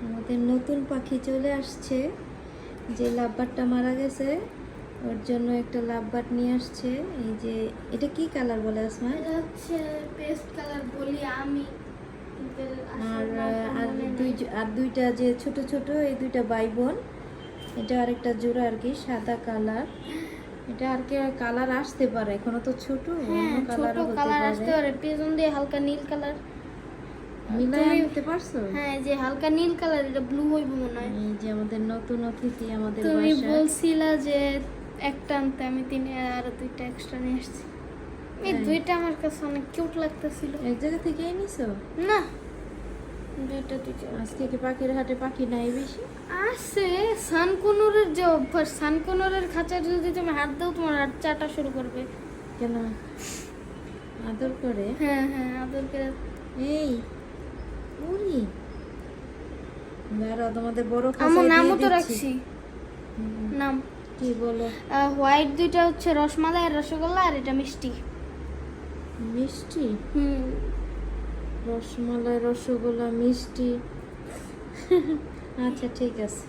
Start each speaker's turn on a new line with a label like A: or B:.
A: আমাদের নতুন পাখি চলে আসছে। যে লাভবার্ডটা মারা গেছে ওর জন্য একটা লাভবার্ড নিয়ে আসছে। এই যে এটা কি কালার বলে আসমা?
B: এটা হচ্ছে পেস্ট কালার বলি আমি, কিন্তু
A: আর
B: আসলে
A: আর দুইটা যে ছোট ছোট এই দুইটা ভাই বোন। এটা আরেকটা জোড়া আর কি, সাদা কালার। এটা আর কি কালার আসতে পারে, এখনো তো ছোট, অন্য কালার
B: ছোট
A: হতে
B: কালার আসতে
A: পারে।
B: পারে, পেছন দিয়ে হালকা নীল কালার
A: মিলাই আনতে পারছো?
B: হ্যাঁ, যে হালকা নীল কালার, এটা ব্লু হইব মনে হয়।
A: এই যে আমাদের নতুন অতিথি আমাদের
B: তুমি
A: বাসায়।
B: বলছিলা যে একটা আনতে, আমি আর দুইটা এক্সট্রা নিয়ে আসছি। এই দুইটা আমার কাছে অনেক কিউট লাগতেছিল।
A: এক জায়গা থেকে নিছো?
B: না, দুইটা
A: আজকে কি পাখির হাটে পাখি নাই বেশি?
B: আছে। সানকুনুরের যে অভ্যাস, সানকুনুরের খাঁচার যদি তুমি হাত দাও তোমার হাত চাটা শুরু করবে।
A: কেন আদর করে?
B: হ্যাঁ হ্যাঁ, আদর করে।
A: এই উনি দাঁড়াও, তোমাদের বড়
B: আমার
A: খাঁচায়
B: নামও
A: দিয়ে
B: তো
A: দিচ্ছি।
B: রাখছি।
A: হুম,
B: নাম
A: কি বলো?
B: হোয়াইট দুইটা হচ্ছে রসমালাই আর রসগোল্লা, আর এটা মিষ্টি।
A: মিষ্টি?
B: হুম।
A: রসমালাই, রসগোল্লা, মিষ্টি। আচ্ছা ঠিক আছে।